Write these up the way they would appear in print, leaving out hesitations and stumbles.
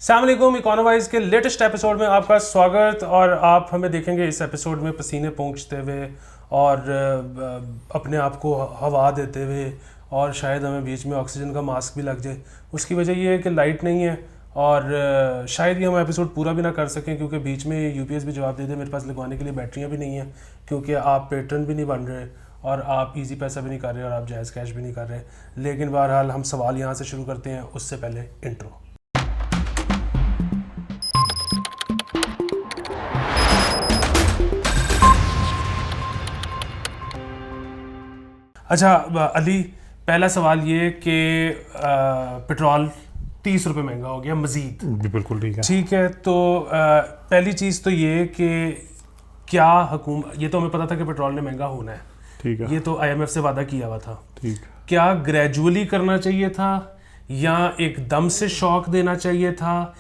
अस्सलाम वालेकुम। इकोनोवाइज के लेटेस्ट एपिसोड में आपका स्वागत। और आप हमें देखेंगे इस एपिसोड में पसीने पोंछते हुए और अपने आप को हवा देते हुए, और शायद हमें बीच में ऑक्सीजन का मास्क भी लग जाए। उसकी वजह ये है कि लाइट नहीं है और शायद ये हम एपिसोड पूरा भी ना कर सकें क्योंकि बीच में यूपीएस भी जवाब दे दे मेरे पास लगवाने के लिए बैटरियाँ भी नहीं हैं, क्योंकि आप पेट्रन भी नहीं बन रहे और आप इजी पैसा भी नहीं कर रहे और आप जायज़ कैश भी नहीं कर रहे। लेकिन बहरहाल हम सवाल यहाँ से शुरू करते हैं, उससे पहले इंट्रो। अच्छा अली, पहला सवाल ये कि पेट्रोल 30 रुपये महंगा हो गया मज़ीद। बिल्कुल ठीक है, तो पहली चीज़ तो ये कि क्या हुकूमत, ये तो हमें पता था कि पेट्रोल ने महंगा होना है, ठीक है, ये तो आईएमएफ से वादा किया हुआ था। ठीक। क्या ग्रेजुअली करना चाहिए था या एकदम से शॉक देना चाहिए था?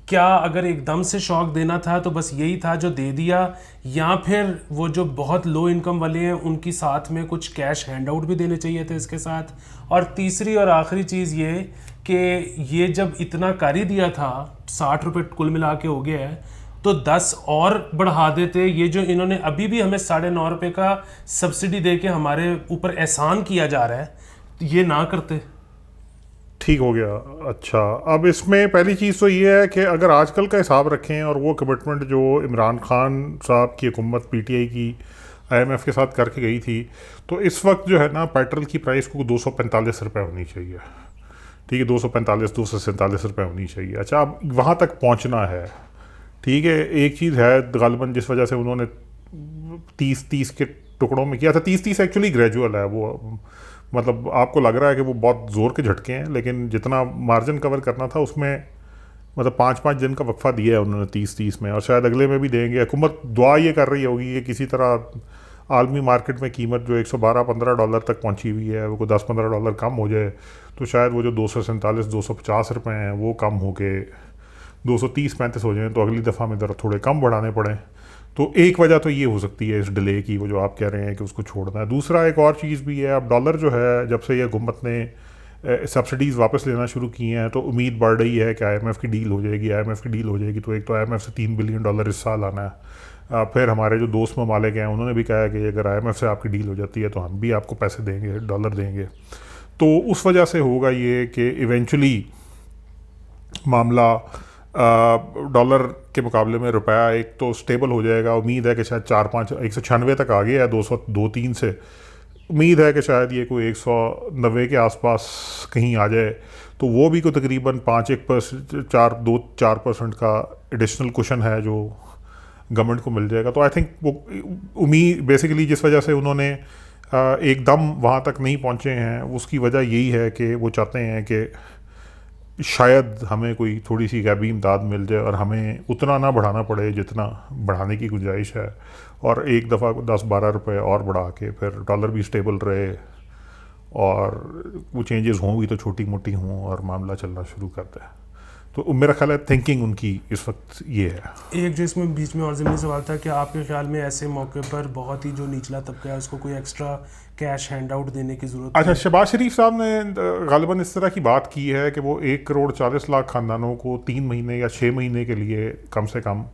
क्या अगर एकदम से शॉक देना था तो बस यही था जो दे दिया, या फिर वो जो बहुत लो इनकम वाले हैं उनकी साथ में कुछ कैश हैंड आउट भी देने चाहिए थे इसके साथ? और तीसरी और आखिरी चीज़ ये कि ये जब इतना कर ही दिया था, 60 रुपये कुल मिला के हो गया है, तो 10 और बढ़ा देते। ये जो इन्होंने अभी भी हमें 9.5 रुपये का सब्सिडी दे के हमारे ऊपर एहसान किया जा रहा है, ये ना करते। ठीक हो गया। अच्छा, अब इसमें पहली चीज़ तो ये है कि अगर आजकल का हिसाब रखें और वो कमिटमेंट जो इमरान खान साहब की हुकूमत पीटीआई की आईएमएफ के साथ करके गई थी, तो इस वक्त जो है ना पेट्रोल की प्राइस को 245 रुपये होनी चाहिए। ठीक है, 245-247 रुपये होनी चाहिए। अच्छा, अब वहाँ तक पहुँचना है। ठीक है, एक चीज़ है गालिबन जिस वजह से उन्होंने 30-30 के टुकड़ों में किया था। 30-30 एक्चुअली ग्रेजुअल है, वो मतलब आपको लग रहा है कि वो बहुत ज़ोर के झटके हैं, लेकिन जितना मार्जिन कवर करना था उसमें मतलब 5-5 दिन का वक्फा दिया है उन्होंने 30-30 में, और शायद अगले में भी देंगे। हुकूमत दुआ ये कर रही होगी कि किसी तरह आलमी मार्केट में कीमत जो $112-15 तक पहुंची हुई है वो $10-15 कम हो जाए, तो शायद वो जो 247-250 रुपये हैं वो कम हो के 230-35 हो जाए, तो अगली दफ़ा में ज़रा थोड़े कम बढ़ाने पड़ें। तो एक वजह तो ये हो सकती है इस डिले की, वो जो आप कह रहे हैं कि उसको छोड़ना है। दूसरा एक और चीज़ भी है, अब डॉलर जो है जब से ये हुकूमत ने सब्सिडीज़ वापस लेना शुरू की हैं तो उम्मीद बढ़ रही है कि आईएमएफ की डील हो जाएगी। आईएमएफ की डील हो जाएगी तो एक तो आईएमएफ से $3 बिलियन इस साल आना है। फिर हमारे जो दोस्त ममालिक हैं उन्होंने भी कहा है कि अगर आईएमएफ से आपकी डील हो जाती है तो हम भी आपको पैसे देंगे, डॉलर देंगे। तो उस वजह से होगा ये कि इवेंचुअली मामला डॉलर के मुकाबले में रुपया एक तो स्टेबल हो जाएगा। उम्मीद है कि शायद 4-5 196 तक आ गया है 202-3 से। उम्मीद है कि शायद ये कोई 190 के आसपास कहीं आ जाए, तो वो भी कोई तकरीबन 4% का एडिशनल कुशन है जो गवर्नमेंट को मिल जाएगा। तो आई थिंक वो उम्मीद बेसिकली जिस वजह से उन्होंने एकदम वहाँ तक नहीं पहुँचे हैं उसकी वजह यही है कि वो चाहते हैं कि शायद हमें कोई थोड़ी सी गैबी इमदाद मिल जाए और हमें उतना ना बढ़ाना पड़े जितना बढ़ाने की गुंजाइश है, और एक दफ़ा 10-12 रुपये और बढ़ा के फिर डॉलर भी स्टेबल रहे और वो चेंजेस हों भी तो छोटी मोटी हों और मामला चलना शुरू करता है। तो मेरा ख्याल है थिंकिंग उनकी इस वक्त ये है। एक जो इसमें बीच में और ज़मीनी सवाल था कि आपके ख्याल में ऐसे मौके पर बहुत ही जो निचला तबका है उसको कोई एक्स्ट्रा कैश हैंड आउट देने की ज़रूरत? अच्छा, शहबाज शरीफ साहब ने गालिबन इस तरह की बात की है कि वो 1,40,00,000 ख़ानदानों को 3 महीने या 6 महीने के लिए कम से कम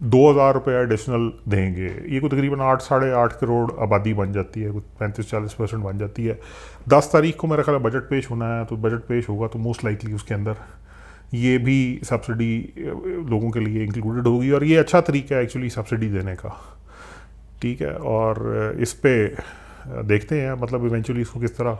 2,000 रुपये एडिशनल देंगे। ये को तकरीबन 8-8.5 करोड़ आबादी बन जाती है, 35-40% बन जाती है। 10 तारीख को मेरा ख्याल है बजट पेश होना है, तो बजट पेश होगा तो मोस्ट लाइकली उसके अंदर ये भी सब्सिडी लोगों के लिए इंक्लूडेड होगी, और ये अच्छा तरीका है एक्चुअली सब्सिडी देने का। ठीक है, और इस पे देखते हैं मतलब इवेंचुअली इसको किस तरह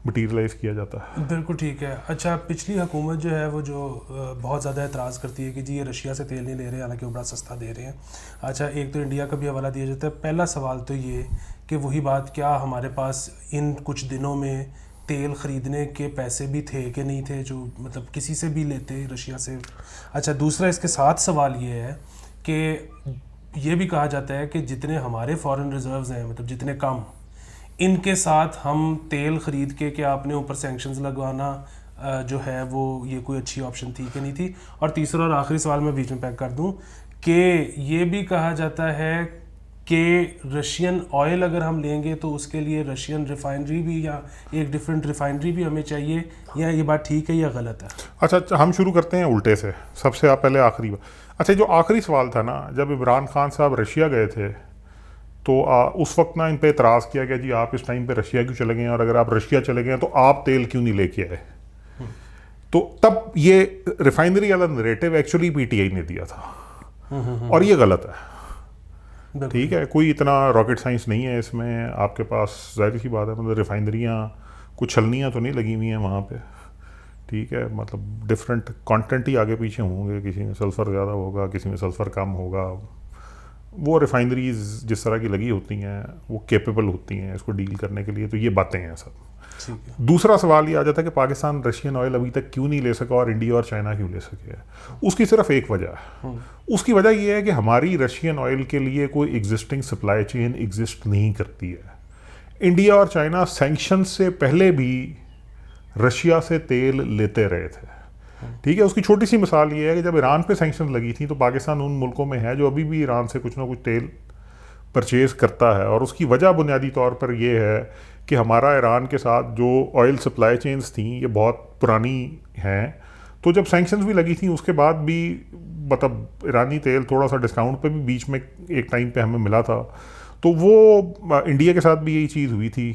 मटीरियलाइज़ किया जाता है। बिल्कुल ठीक है। अच्छा, पिछली हुकूमत जो है वो जो बहुत ज़्यादा एतराज़ करती है कि जी ये रशिया से तेल नहीं ले रहे, हालांकि वो बड़ा सस्ता दे रहे हैं। अच्छा, एक तो इंडिया का भी हवाला दिया जाता है। पहला सवाल तो ये कि वही बात, क्या हमारे पास इन कुछ दिनों में तेल ख़रीदने के पैसे भी थे कि नहीं थे, जो मतलब किसी से भी लेते रशिया से? अच्छा, दूसरा इसके साथ सवाल ये है कि ये भी कहा जाता है कि जितने हमारे फॉरेन रिजर्व्स हैं, मतलब जितने कम, इनके साथ हम तेल ख़रीद के क्या अपने ऊपर सैंक्शंस लगवाना जो है वो ये कोई अच्छी ऑप्शन थी कि नहीं थी? और तीसरा और आखिरी सवाल मैं बीच में पैक कर दूं कि ये भी कहा जाता है कि रशियन ऑयल अगर हम लेंगे तो उसके लिए रशियन रिफाइनरी भी या एक डिफरेंट रिफाइनरी भी हमें चाहिए, या ये बात ठीक है या गलत है? अच्छा, हम शुरू करते हैं उल्टे से, सबसे आप पहले आखिरी बात। अच्छा, जो आखिरी सवाल था ना, जब इमरान खान साहब रशिया गए थे तो उस वक्त ना इन पे एतराज़ किया गया जी आप इस टाइम पे रशिया क्यों चले गए, और अगर आप रशिया चले गए तो आप तेल क्यों नहीं लेके आए। तो तब ये रिफाइनरी वाला नरेटिव एक्चुअली पीटीआई ने दिया था, और ये गलत है। ठीक है, कोई इतना रॉकेट साइंस नहीं है इसमें, आपके पास जाहिर सी बात है, मतलब रिफाइनरियाँ कुछ छलनियाँ तो नहीं लगी हुई हैं वहाँ पे। ठीक है, मतलब डिफरेंट कंटेंट ही आगे पीछे होंगे, किसी में सल्फ़र ज़्यादा होगा, किसी में सल्फ़र कम होगा। वो रिफाइनरीज जिस तरह की लगी होती हैं वो कैपेबल होती हैं इसको डील करने के लिए, तो ये बातें हैं सब। ठीक है। दूसरा सवाल ये आ जाता है कि पाकिस्तान रशियन ऑयल अभी तक क्यों नहीं ले सका और इंडिया और चाइना क्यों ले सके। उसकी सिर्फ एक वजह है, उसकी वजह ये है कि हमारी रशियन ऑयल के लिए कोई एग्जिस्टिंग सप्लाई चेन एग्जिस्ट नहीं करती है। इंडिया और चाइना सैंक्शन से पहले भी रशिया से तेल लेते रहे थे। ठीक है, उसकी छोटी सी मिसाल ये है कि जब ईरान पे सैंक्शन लगी थी तो पाकिस्तान उन मुल्कों में है जो अभी भी ईरान से कुछ ना कुछ तेल परचेज़ करता है, और उसकी वजह बुनियादी तौर पर यह है कि हमारा ईरान के साथ जो ऑयल सप्लाई चेन्स थी ये बहुत पुरानी हैं। तो जब सैंक्शंस भी लगी थी उसके बाद भी मतलब ईरानी तेल थोड़ा सा डिस्काउंट पे भी बीच में एक टाइम पे हमें मिला था, तो वो इंडिया के साथ भी यही चीज़ हुई थी।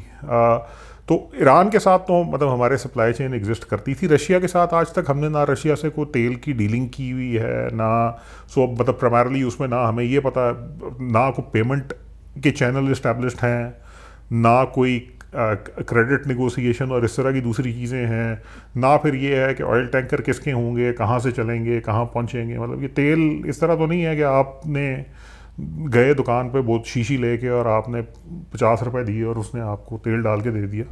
तो ईरान के साथ तो मतलब हमारे सप्लाई चेन एग्जिस्ट करती थी, रशिया के साथ आज तक हमने ना रशिया से कोई तेल की डीलिंग की हुई है ना, सो मतलब प्राइमरली उसमें ना हमें ये पता, ना कोई पेमेंट के चैनल इस्टेब्लिश्ड हैं, ना कोई क्रेडिट नेगोशिएशन और इस तरह की दूसरी चीज़ें हैं, ना फिर ये है कि ऑयल टैंकर किसके होंगे, कहाँ से चलेंगे, कहाँ पहुँचेंगे। मतलब ये तेल इस तरह तो नहीं है कि आपने गए दुकान पे बहुत शीशी लेके और आपने 50 रुपए दिए और उसने आपको तेल डाल के दे दिया।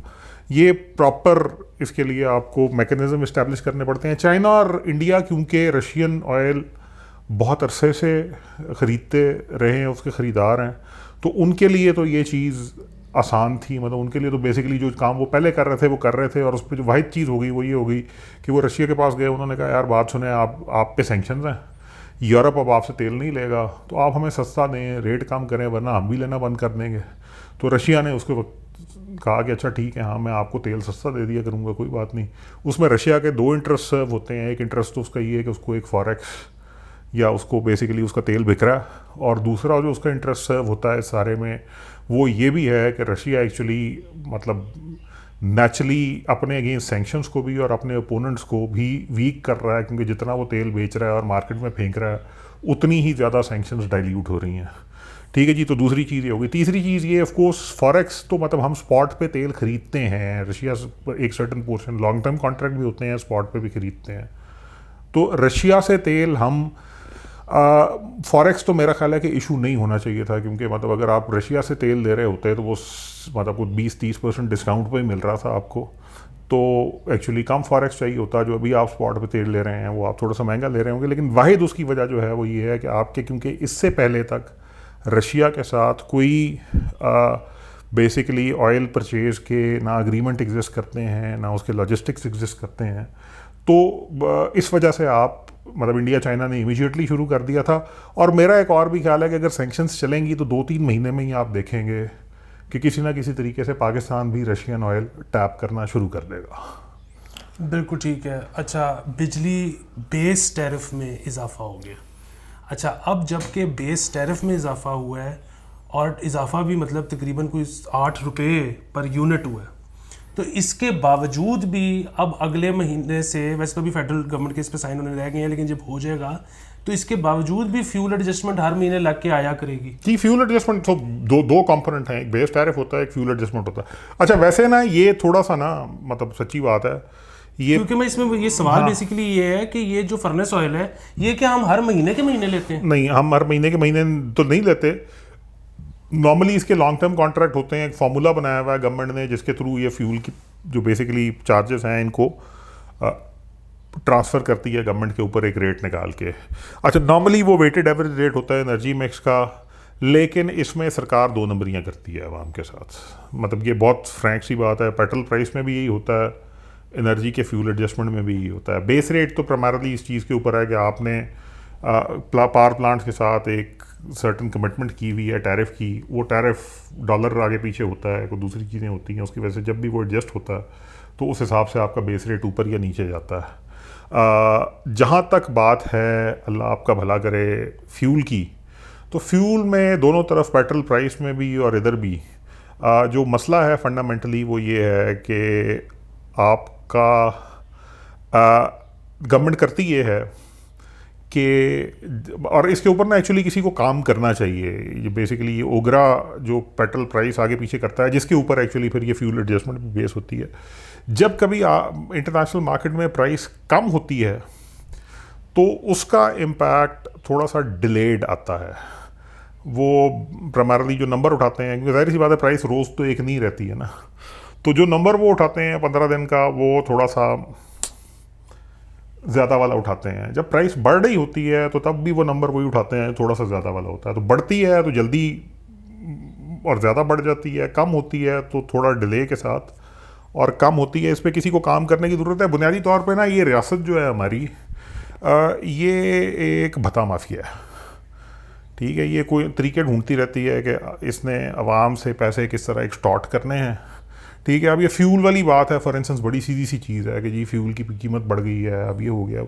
ये प्रॉपर इसके लिए आपको मैकेनिज़्म इस्टेब्लिश करने पड़ते हैं। चाइना और इंडिया क्योंकि रशियन ऑयल बहुत अरसे से ख़रीदते रहे हैं, उसके ख़रीदार हैं, तो उनके लिए तो ये चीज़ आसान थी। मतलब उनके लिए तो बेसिकली जो काम वो पहले कर रहे थे वो कर रहे थे, और उस पर जो वाहिद चीज़ हो गई वो ये हो गई कि वो रशिया के पास गए, उन्होंने कहा यार बात सुने, आप पे सैंक्शंस हैं, यूरोप अब आपसे तेल नहीं लेगा, तो आप हमें सस्ता दें, रेट कम करें, वरना हम भी लेना बंद कर देंगे। तो रशिया ने उसके वक्त कहा कि अच्छा ठीक है, हाँ मैं आपको तेल सस्ता दे दिया करूँगा, कोई बात नहीं। उसमें रशिया के दो इंटरेस्ट सर्व होते हैं, एक इंटरेस्ट तो उसका ये है कि उसको एक फॉरेक्स या उसको बेसिकली उसका तेल बिक रहा है, और दूसरा जो उसका इंटरेस्ट सर्व होता है इस सारे में वो ये भी है कि रशिया एक्चुअली मतलब नेचुरली अपने अगेंस्ट सैंक्शंस को भी और अपने ओपोनेंट्स को भी वीक कर रहा है, क्योंकि जितना वो तेल बेच रहा है और मार्केट में फेंक रहा है उतनी ही ज़्यादा सैंक्शंस डाइल्यूट हो रही हैं। ठीक है जी, तो दूसरी चीज़ ये होगी। तीसरी चीज़ ये ऑफ कोर्स फॉरेक्स, तो मतलब हम स्पॉट पे तेल ख़रीदते हैं, रशिया एक certain portion long term contract भी होते हैं, स्पॉट पे भी ख़रीदते हैं। तो रशिया से तेल हम फॉरेक्स तो मेरा ख्याल है कि इशू नहीं होना चाहिए था, क्योंकि मतलब अगर आप रशिया से तेल ले रहे होते तो वो मतलब कुछ 20-30% डिस्काउंट पे मिल रहा था आपको, तो एक्चुअली कम फॉरेक्स चाहिए होता। जो अभी आप स्पॉट पे तेल ले रहे हैं वो आप थोड़ा सा महंगा ले रहे होंगे, लेकिन वाहिद उसकी वजह जो है वो ये है कि आपके क्योंकि इससे पहले तक रशिया के साथ कोई बेसिकली ऑयल परचेज़ के ना एग्रीमेंट एग्जिस्ट करते हैं, ना उसके लॉजिस्टिक्स एग्जिस्ट करते हैं। तो इस वजह से आप मतलब इंडिया चाइना ने इमीडिएटली शुरू कर दिया था। और मेरा एक और भी ख्याल है कि अगर सैंक्शंस चलेंगी तो 2-3 महीने में ही आप देखेंगे कि किसी ना किसी तरीके से पाकिस्तान भी रशियन ऑयल टैप करना शुरू कर देगा। बिल्कुल ठीक है। अच्छा, बिजली बेस टैरिफ में इजाफा हो गया। अच्छा, अब जबकि बेस टैरिफ में इजाफा हुआ है और इजाफा भी मतलब तकरीबन कोई 8 रुपये पर यूनिट हुआ है, तो इसके बावजूद भी अब अगले महीने से, वैसे तो भी फेडरल गवर्नमेंट के इस पर साइन होने रह गए हैं, लेकिन जब हो जाएगा तो इसके बावजूद भी फ्यूल एडजस्टमेंट हर महीने लग के आया करेगी। जी, फ्यूल एडजस्टमेंट तो दो कंपोनेंट हैं, एक बेस टैरिफ होता है, एक फ्यूल एडजस्टमेंट होता है। अच्छा, वैसे ना ये थोड़ा सा ना मतलब सच्ची बात है ये, क्योंकि मैं इसमें ये सवाल बेसिकली ये है कि ये जो फर्नेस ऑयल है ये क्या हम हर महीने के महीने लेते हैं? नहीं, हम हर महीने के महीने तो नहीं लेते। नॉर्मली इसके लॉन्ग टर्म कॉन्ट्रैक्ट होते हैं, एक फार्मूला बनाया हुआ है गवर्नमेंट ने जिसके थ्रू ये फ्यूल की जो बेसिकली चार्जेस हैं इनको ट्रांसफ़र करती है गवर्नमेंट के ऊपर एक रेट निकाल के। अच्छा, नॉर्मली वो वेटेड एवरेज रेट होता है एनर्जी मिक्स का, लेकिन इसमें सरकार 2 नंबरियाँ करती है आवाम के साथ। मतलब ये बहुत फ्रैंक सी बात है, पेट्रोल प्राइस में भी यही होता है, एनर्जी के फ्यूल एडजस्टमेंट में भी यही होता है। बेस रेट तो प्राइमरली इस चीज़ के ऊपर है कि आपने पावर प्लांट्स के साथ एक सर्टन कमिटमेंट की हुई है टैरिफ की, वो टैरिफ डॉलर आगे पीछे होता है, कोई दूसरी चीज़ें होती हैं, उसकी वजह से जब भी वो एडजस्ट होता है तो उस हिसाब से आपका बेस रेट ऊपर या नीचे जाता है। जहाँ तक बात है, अल्लाह आपका भला करे, फ्यूल की, तो फ्यूल में दोनों तरफ पेट्रोल प्राइस में भी और इधर भी जो मसला है फंडामेंटली वो ये है कि आपका गवर्नमेंट करती ये है कि, और इसके ऊपर ना एक्चुअली किसी को काम करना चाहिए, ये बेसिकली ये ओगरा जो पेट्रोल प्राइस आगे पीछे करता है जिसके ऊपर एक्चुअली फिर ये फ्यूल एडजस्टमेंट भी बेस होती है। जब कभी इंटरनेशनल मार्केट में प्राइस कम होती है तो उसका इम्पैक्ट थोड़ा सा डिलेड आता है। वो प्राइमरली जो नंबर उठाते हैं, क्योंकि जाहिर सी बात है प्राइस रोज़ तो एक नहीं रहती है ना, तो जो नंबर वो उठाते हैं 15 दिन का वो थोड़ा सा ज़्यादा वाला उठाते हैं। जब प्राइस बढ़ रही होती है तो तब भी वो नंबर वही उठाते हैं, थोड़ा सा ज़्यादा वाला होता है। तो बढ़ती है तो जल्दी और ज़्यादा बढ़ जाती है, कम होती है तो थोड़ा डिले के साथ, और कम होती है, इस पर किसी को काम करने की ज़रूरत है। बुनियादी तौर पे ना ये रियासत जो है हमारी, ये एक भत्ता माफिया है, ठीक है। ये कोई तरीके ढूंढती रहती है कि इसने आवाम से पैसे किस तरह एक्सटॉर्ट करने हैं, ठीक है। अब ये फ्यूल वाली बात है फॉर इंस्टेंस, बड़ी सीधी सी चीज़ है कि जी फ्यूल की कीमत बढ़ गई है, अब ये हो गया,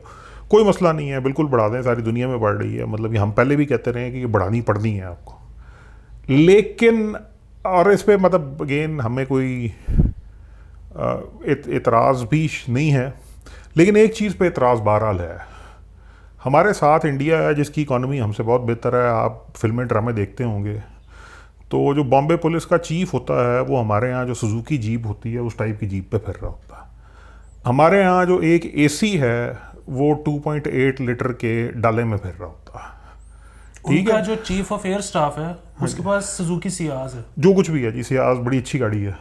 कोई मसला नहीं है, बिल्कुल बढ़ा दें, सारी दुनिया में बढ़ रही है, मतलब ये हम पहले भी कहते रहे हैं कि ये बढ़ानी पड़नी है आपको, लेकिन और इस पर मतलब अगेन हमें कोई एतराज़ भी नहीं है, लेकिन एक चीज़ पे एतराज़ बहरहाल है। हमारे साथ इंडिया है जिसकी इकॉनमी हमसे बहुत बेहतर है, आप फिल्में ड्रामे देखते होंगे, तो जो बॉम्बे पुलिस का चीफ होता है वो हमारे यहाँ जो सुजुकी जीप होती है उस टाइप की जीप पे फिर रहा होता है। हमारे यहाँ जो एक एसी है वो 2.8 लीटर के डाले में फिर रहा होता है, ठीक उनका है। जो चीफ ऑफ एयर स्टाफ है उसके पास सुजुकी सियाज है, जो कुछ भी है जी, सियाज बड़ी अच्छी गाड़ी है,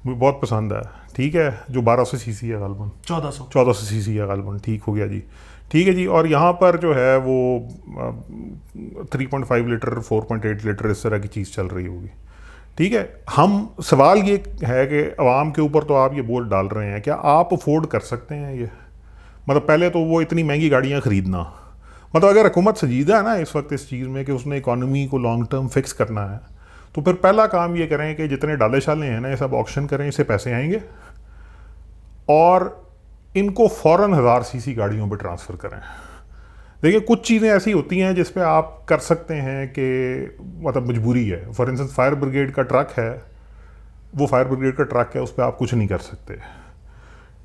मुझे बहुत पसंद है, ठीक है, जो 1200 सीसी है गालबन, 1400 सीसी है गालबन, ठीक हो गया जी, ठीक है जी। और यहाँ पर जो है वो 3.5 लीटर 4.8 लीटर इस तरह की चीज़ चल रही होगी, ठीक है। हम सवाल ये है कि आवाम के ऊपर तो आप ये बोझ डाल रहे हैं, क्या आप अफोर्ड कर सकते हैं ये? मतलब पहले तो वो इतनी महंगी गाड़ियाँ ख़रीदना, मतलब अगर हुकूमत संजीदा है ना इस वक्त इस चीज़ में कि उसने इकॉनमी को लॉन्ग टर्म फिक्स करना है, तो फिर पहला काम ये करें कि जितने डाले शाले हैं ना ये सब ऑक्शन करें, इससे पैसे आएंगे, और इनको फ़ौरन 1000 सीसी गाड़ियों पे ट्रांसफ़र करें। देखिए कुछ चीज़ें ऐसी होती हैं जिस पे आप कर सकते हैं कि मतलब मजबूरी है, फॉर इंस्टेंस फायर ब्रिगेड का ट्रक है, वो फायर ब्रिगेड का ट्रक है, उस पर आप कुछ नहीं कर सकते,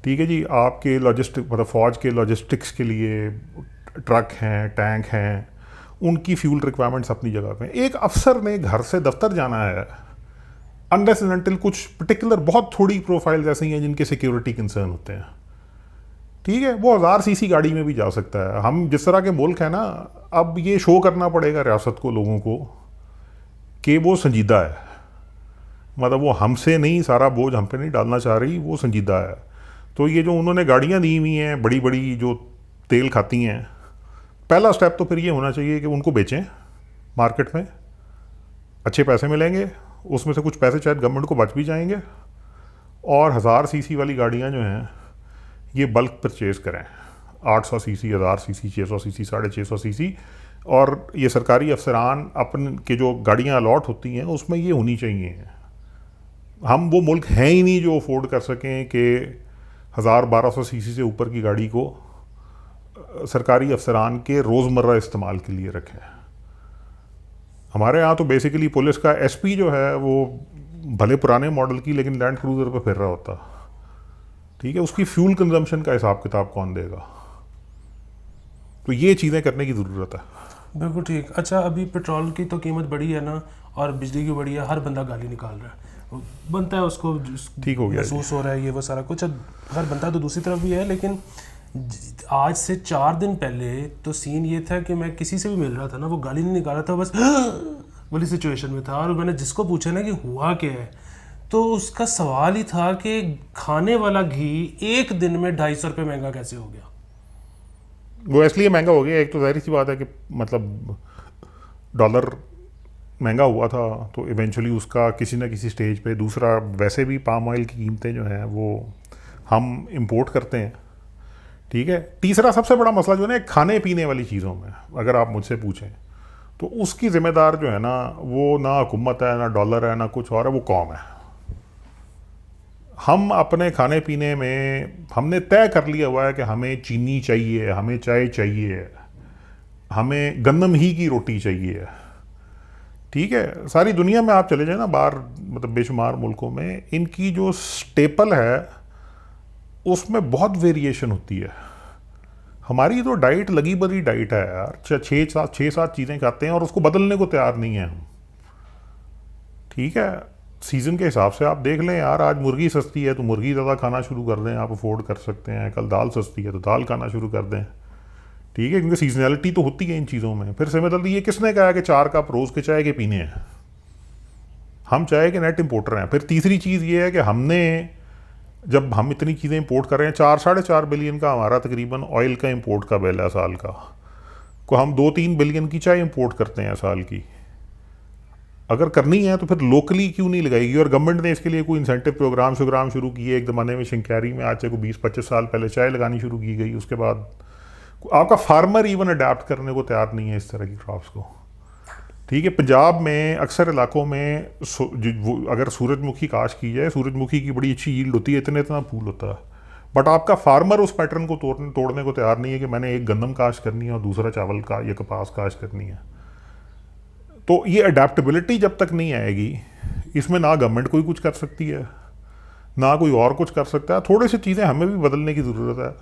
ठीक है जी। आपके लॉजिस्टिक मतलब फ़ौज के लॉजिस्टिक्स के लिए ट्रक हैं, टैंक हैं, उनकी फ्यूल रिक्वायरमेंट्स अपनी जगह पे। एक अफसर ने घर से दफ्तर जाना है, अनलेस एंड अनटिल कुछ पर्टिकुलर बहुत थोड़ी प्रोफाइल्स ऐसी हैं जिनके सिक्योरिटी कंसर्न होते हैं, ठीक है, वो 1000 सीसी गाड़ी में भी जा सकता है। हम जिस तरह के मुल्क हैं ना, अब ये शो करना पड़ेगा रियासत को, लोगों को, कि वो संजीदा है, मतलब वो हमसे नहीं, सारा बोझ हम पे नहीं डालना चाह रही, वो संजीदा है। तो ये जो उन्होंने गाड़ियाँ दी हुई हैं बड़ी बड़ी जो तेल खाती हैं, पहला स्टेप तो फिर ये होना चाहिए कि उनको बेचें मार्केट में, अच्छे पैसे मिलेंगे, उसमें से कुछ पैसे शायद गवर्नमेंट को बच भी जाएंगे, और 1000 सीसी वाली गाड़ियाँ जो हैं ये बल्क परचेज़ करें, 800 सीसी, 1000 सीसी, 600 सीसी, 650 सीसी, और ये सरकारी अफसरान अपन के जो गाड़ियाँ अलॉट होती हैं उसमें ये होनी चाहिए। हम वो मुल्क हैं ही नहीं जो अफोर्ड कर सकें कि 1000-1200 सीसी से ऊपर की गाड़ी को सरकारी अफसरान के रोज़मर्रा इस्तेमाल के लिए रखें। हमारे यहाँ तो बेसिकली पुलिस का एसपी जो है वो भले पुराने मॉडल की लेकिन लैंड क्रूज़र पे फिर रहा होता, ठीक है, उसकी फ्यूल कंजम्पशन का हिसाब किताब कौन देगा? तो ये चीज़ें करने की ज़रूरत है। बिल्कुल ठीक। अच्छा, अभी पेट्रोल की तो कीमत बढ़ी है ना, और बिजली की बढ़ी है, हर बंदा गाली निकाल रहा है, बनता है उसको, ठीक हो गया, महसूस हो रहा है ये वो सारा कुछ, हर बनता तो दूसरी तरफ भी है। लेकिन आज से 4 दिन पहले तो सीन ये था कि मैं किसी से भी मिल रहा था ना, वो गाली नहीं निकाल रहा था, बस वाली सिचुएशन में था, और मैंने जिसको पूछा ना कि हुआ क्या है, तो उसका सवाल ही था कि खाने वाला घी एक दिन में 250 रुपये महंगा कैसे हो गया। वो इसलिए महंगा हो गया, एक तो जाहिर सी बात है कि मतलब डॉलर महंगा हुआ था तो इवेंचुअली उसका किसी ना किसी स्टेज पे, दूसरा वैसे भी पाम ऑयल की कीमतें जो हैं वो हम इंपोर्ट करते हैं, ठीक है। तीसरा सबसे बड़ा मसला जो है ना खाने पीने वाली चीज़ों में, अगर आप मुझसे पूछें तो उसकी ज़िम्मेदार जो है ना, वो ना हुकूमत है, ना डॉलर है, ना कुछ और है, वो कौम है। हम अपने खाने पीने में हमने तय कर लिया हुआ है कि हमें चीनी चाहिए, हमें चाय चाहिए, हमें गंदम ही की रोटी चाहिए। ठीक है, सारी दुनिया में आप चले जाए ना बाहर, मतलब बेशुमार मुल्कों में, इनकी जो स्टेपल है उसमें बहुत वेरिएशन होती है। हमारी तो डाइट लगी बदी डाइट है यार, छः सात चीज़ें खाते हैं और उसको बदलने को तैयार नहीं है हम। ठीक है, सीज़न के हिसाब से आप देख लें यार, आज मुर्गी सस्ती है तो मुर्गी ज़्यादा खाना शुरू कर दें, आप अफोर्ड कर सकते हैं। कल दाल सस्ती है तो दाल खाना शुरू कर दें। ठीक है, क्योंकि सीजनैलिटी तो होती है इन चीज़ों में। फिर सिमिलरली ये किसने कहा कि 4 कप रोज़ के चाय के पीने हैं? हम चाय के नेट इम्पोर्टर हैं। फिर तीसरी चीज़ ये है कि हमने, जब हम इतनी चीज़ें इंपोर्ट कर रहे हैं, 4-4.5 बिलियन का हमारा तकरीबन ऑयल का इंपोर्ट का बिल है साल का, को हम 2-3 बिलियन की चाय इंपोर्ट करते हैं साल की। अगर करनी है तो फिर लोकली क्यों नहीं लगाएगी? और गवर्नमेंट ने इसके लिए कोई इंसेंटिव प्रोग्राम शुरू किए। एक ज़माने में शिंक्यारी में आज से कोई 20-25 साल पहले चाय लगानी शुरू की गई। उसके बाद आपका फार्मर इवन अडेप्ट करने को तैयार नहीं है इस तरह की क्रॉप्स को। ठीक है, पंजाब में अक्सर इलाकों में अगर सूरजमुखी काश की जाए, सूरजमुखी की बड़ी अच्छी यील्ड होती है, इतना फूल होता है, बट आपका फार्मर उस पैटर्न को तोड़ने को तैयार नहीं है कि मैंने एक गंदम काश करनी है और दूसरा चावल का या कपास काश करनी है। तो ये अडेप्टबिलिटी जब तक नहीं आएगी, इसमें ना गवर्नमेंट कोई कुछ कर सकती है, ना कोई और कुछ कर सकता है। थोड़ी सी चीज़ें हमें भी बदलने की ज़रूरत है,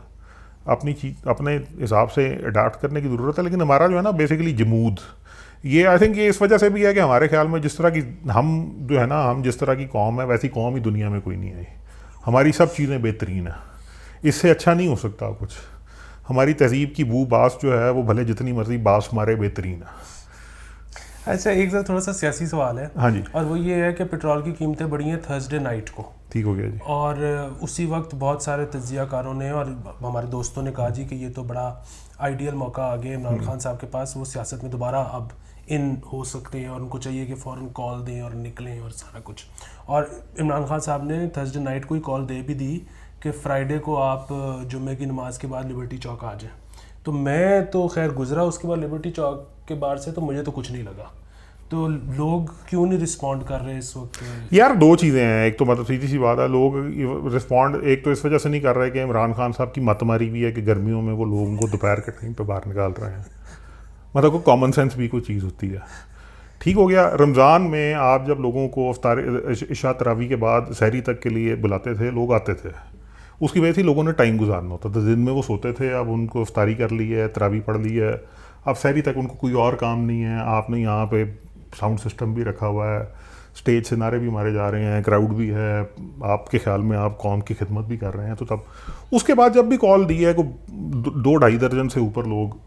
अपनी चीज़ अपने हिसाब से अडाप्ट करने की ज़रूरत है। लेकिन हमारा जो है ना बेसिकली जमूद, ये आई थिंक ये इस वजह से भी है कि हमारे ख्याल में जिस तरह की हम जो है ना, हम जिस तरह की कौम है वैसी कौम ही दुनिया में कोई नहीं है। हमारी सब चीज़ें बेहतरीन है, इससे अच्छा नहीं हो सकता कुछ। हमारी तहजीब की बू बास जो है वो भले जितनी मर्जी बास मारे, बेहतरीन है। अच्छा, एक थोड़ा सा सियासी सवाल है। हाँ जी। और वो ये है कि पेट्रोल की कीमतें बढ़ी हैं थर्सडे नाइट को। ठीक हो गया जी। और उसी वक्त बहुत सारे तज्जियाकारों ने और हमारे दोस्तों ने कहा जी कि ये तो बड़ा आइडियल मौका आ गया इमरान खान साहब के पास, वो सियासत में दोबारा अब इन हो सकते हैं और उनको चाहिए कि फ़ौरन कॉल दें और निकलें और सारा कुछ। और इमरान खान साहब ने थर्सडे नाइट को ही कॉल दे भी दी कि फ्राइडे को आप जुम्मे की नमाज के बाद लिबर्टी चौक आ जाएं। तो मैं तो खैर गुजरा उसके बाद लिबर्टी चौक के बाहर से, तो मुझे तो कुछ नहीं लगा। तो लोग क्यों नहीं रिस्पॉन्ड कर रहे इस वक्त? यार दो चीज़ें हैं। एक तो मतलब सीधी सी बात है, लोग रिस्पॉन्ड एक तो इस वजह से नहीं कर रहे कि इमरान खान साहब की मतमारी भी है कि गर्मियों में वो लोगों को दोपहर के टाइम पे बाहर निकाल रहे हैं। मतलब कोई कॉमन सेंस भी कोई चीज़ होती है। ठीक हो गया, रमज़ान में आप जब लोगों को इफ्तार इशा तरावी के बाद सहरी तक के लिए बुलाते थे, लोग आते थे, उसकी वजह से लोगों ने टाइम गुजारना होता था। दिन में वो सोते थे, अब उनको इफ्तारी कर ली है, तरावी पढ़ ली है, अब सहरी तक उनको कोई और काम नहीं है। आपने यहाँ पे साउंड सिस्टम भी रखा हुआ है, स्टेज से नारे भी मारे जा रहे हैं, क्राउड भी है, आपके ख्याल में आप कौम की खिदमत भी कर रहे हैं। तो तब उसके बाद जब भी कॉल दी है को 2-2.5 दर्जन से ऊपर लोग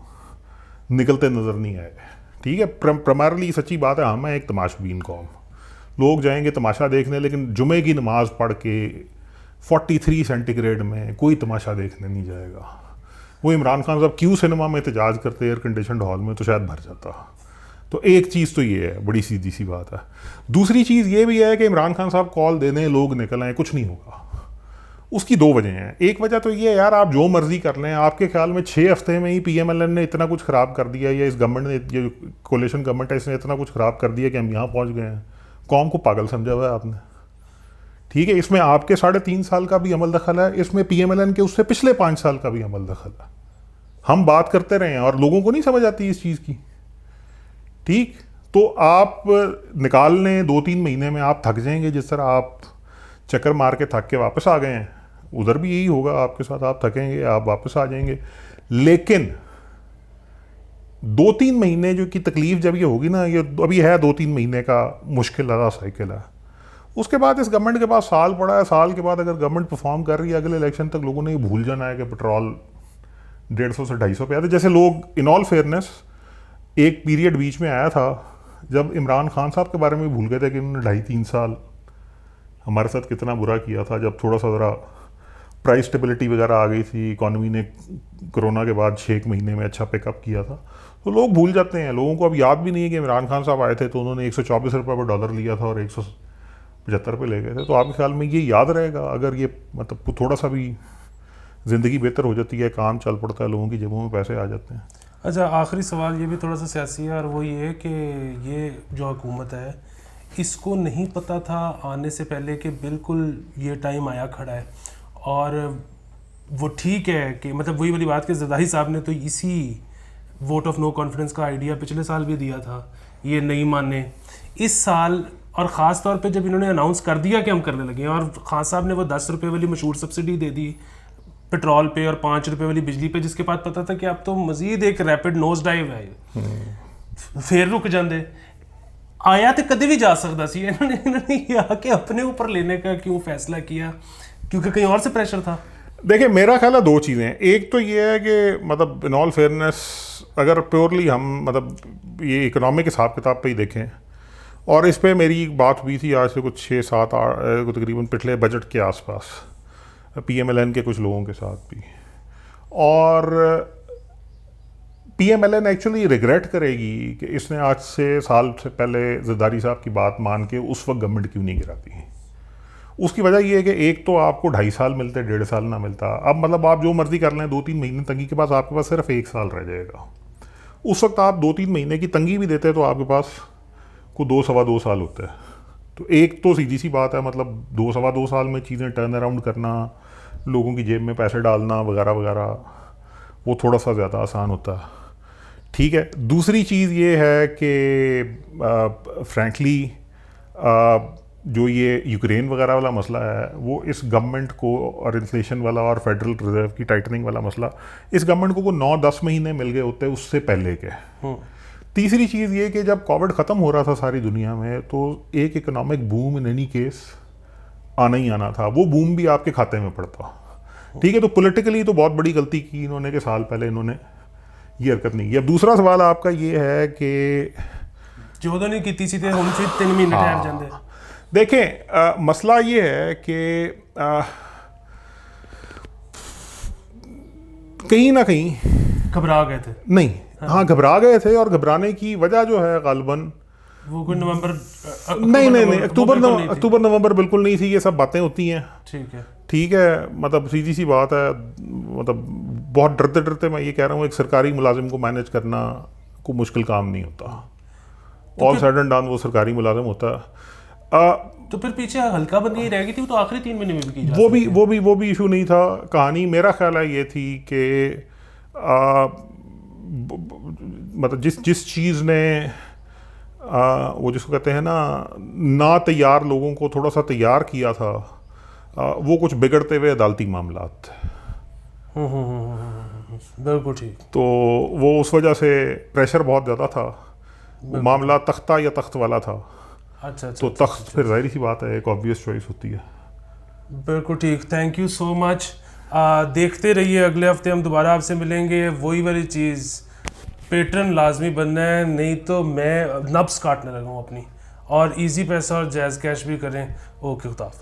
निकलते नज़र नहीं आए। ठीक है, प्राइमरली सच्ची बात है, हम हैं एक तमाशबीन कौम। लोग जाएंगे तमाशा देखने, लेकिन जुमे की नमाज़ पढ़ के 43 सेंटीग्रेड में कोई तमाशा देखने नहीं जाएगा। वो इमरान खान साहब क्यों सिनेमा में एहतजाज करते एयर कंडीशन हॉल में, तो शायद भर जाता। तो एक चीज़ तो ये है, बड़ी सीधी सी बात है। दूसरी चीज़ ये भी है कि इमरान खान साहब कॉल देने लोग निकल आए, कुछ नहीं होगा। उसकी दो वजह हैं। एक वजह तो ये है यार, आप जो मर्जी कर लें, आपके ख्याल में 6 हफ्ते में ही PMLN ने इतना कुछ ख़राब कर दिया, या इस गवर्नमेंट ने, ये कोलिशन गवर्नमेंट है, इसने इतना कुछ ख़राब कर दिया कि हम यहाँ पहुँच गए हैं। कौम को पागल समझा हुआ है आपने। ठीक है, इसमें आपके 3.5 साल का भी अमल दखल है, इसमें PMLN के उससे पिछले 5 साल का भी अमल दखल है। हम बात करते रहे हैं और लोगों को नहीं समझ आती इस चीज़ की। ठीक, तो आप निकाल लें 2-3 महीने में आप थक जाएंगे। जिस तरह आप चक्कर मार के थक के वापस आ गए हैं, उधर भी यही होगा आपके साथ। आप थकेंगे, आप वापस आ जाएंगे। लेकिन 2-3 महीने जो की तकलीफ जब ये होगी ना, ये अभी है 2-3 महीने का मुश्किल वाला साइकिल है। उसके बाद इस गवर्नमेंट के पास साल पड़ा है। साल के बाद अगर गवर्नमेंट परफॉर्म कर रही है, अगले इलेक्शन तक लोगों ने ये भूल जाना है कि पेट्रोल 150 से 250 पे आया था। जैसे लोग, इन ऑल फेयरनेस, एक पीरियड बीच में आया था जब इमरान खान साहब के बारे में भूल गए थे कि उन्होंने 2.5-3 साल हमारे साथ कितना बुरा किया था। जब थोड़ा सा ज़रा प्राइस स्टेबिलिटी वगैरह आ गई थी, इकॉनमी ने कोरोना के बाद 6 महीने में अच्छा पिकअप किया था, तो लोग भूल जाते हैं। लोगों को अब याद भी नहीं है कि इमरान खान साहब आए थे तो उन्होंने 124 रुपये पर डॉलर लिया था और 175 पे ले गए थे। तो आपके ख्याल में ये याद रहेगा अगर ये मतलब थोड़ा सा भी ज़िंदगी बेहतर हो जाती है, काम चल पड़ता है, लोगों की जेबों में पैसे आ जाते हैं? अच्छा, आखिरी सवाल ये भी थोड़ा सा सियासी है, और वो ये है कि ये जो हुकूमत है इसको नहीं पता था आने से पहले कि बिल्कुल ये टाइम आया खड़ा है, और वो ठीक है कि मतलब वही वाली बात कि जरदारी साहब ने तो इसी वोट ऑफ नो कॉन्फिडेंस का आइडिया पिछले साल भी दिया था, ये नहीं माने इस साल, और ख़ास तौर पे जब इन्होंने अनाउंस कर दिया कि हम करने लगे हैं, और खान साहब ने वो 10 रुपये वाली मशहूर सब्सिडी दे दी पेट्रोल पे और 5 रुपये वाली बिजली पे, जिसके बाद पता था कि अब तो मजीद एक रैपिड नोज डाइव है, फिर रुक जाते आया तो कभी भी जा सकता सी। इन्होंने ये आके अपने ऊपर लेने का क्यों फैसला किया, क्योंकि कहीं और से प्रेशर था? देखिए मेरा ख्याल है 2 चीज़ें, एक तो ये है कि मतलब इन ऑल फेयरनेस अगर प्योरली हम मतलब ये इकोनॉमिक हिसाब किताब पे ही देखें, और इस पे मेरी बात हुई थी आज से कुछ 6-7 तकरीबन पिछले बजट के आसपास PMLN के कुछ लोगों के साथ भी, और PMLN एक्चुअली रिग्रेट करेगी कि इसने आज से साल से पहले जरदारी साहब की बात मान के उस वक्त गवर्नमेंट क्यों नहीं गिराती। उसकी वजह ये है कि एक तो आपको 2.5 साल मिलते, 1.5 साल ना मिलता। अब मतलब आप जो मर्जी कर लें 2-3 महीने तंगी के पास आपके पास सिर्फ 1 साल रह जाएगा। उस वक्त आप 2-3 महीने की तंगी भी देते तो आपके पास को 2-2.25 साल होता है। तो एक तो सीधी सी बात है, मतलब 2-2.25 साल में चीज़ें टर्न अराउंड करना, लोगों की जेब में पैसे डालना वगैरह वगैरह, वो थोड़ा सा ज़्यादा आसान होता है। ठीक है, दूसरी चीज़ ये है कि फ्रैंकली जो ये यूक्रेन वगैरह वाला मसला है, वो इस गवर्नमेंट को, और इन्फ्लेशन वाला और फेडरल रिजर्व की टाइटनिंग वाला मसला, इस गवर्नमेंट को 9-10 महीने मिल गए होते उससे पहले के। तीसरी चीज़ ये कि जब कोविड ख़त्म हो रहा था सारी दुनिया में, तो एक economic boom in any case आना ही आना था, वो बूम भी आपके खाते में पड़ता। ठीक है, तो पॉलिटिकली तो बहुत बड़ी गलती की इन्होंने कि साल पहले इन्होंने ये हरकत नहीं की। अब दूसरा सवाल आपका ये है कि जो तो नहीं की सीधे हम 3 महीने ठहर जाते। देखें मसला ये है कि कहीं ना कहीं घबरा गए थे। नहीं, हाँ घबरा गए थे, और घबराने की वजह जो है गालिबन वो कोई नवंबर नहीं अक्टूबर नवंबर बिल्कुल नहीं थी। ये सब बातें होती हैं, ठीक है, मतलब सीधी सी बात है। मतलब बहुत डरते डरते मैं ये कह रहा हूँ, एक सरकारी मुलाजिम को मैनेज करना कोई मुश्किल काम नहीं होता। ऑल साइड एंड डाउन वो सरकारी मुलाजिम होता है। तो फिर पीछे हल्का बंदी रह गई थी, वो तो आखिरी 3 महीने में भी की जा सकती है। वो भी इशू नहीं था। कहानी मेरा ख्याल है ये थी कि मतलब जिस चीज़ ने वो जिसको कहते हैं ना तैयार लोगों को थोड़ा सा तैयार किया था, वो कुछ बिगड़ते हुए अदालती मामलात थे। बिल्कुल ठीक। तो वो उस वजह से प्रेशर बहुत ज़्यादा था। वो मामला तख्ता या तख्त वाला था। अच्छा, तो तख्त फिर जाहिर सी बात है एक ऑब्वियस चॉइस होती है। बिल्कुल ठीक, थैंक यू सो मच। देखते रहिए, अगले हफ्ते हम दोबारा आपसे मिलेंगे। वही वाली चीज़, पेट्रन लाजमी बनना है, नहीं तो मैं नब्स काटने लगा हूँ अपनी। और इजी पैसा और जैज़ कैश भी करें। ओके, खुदा हाफिज़।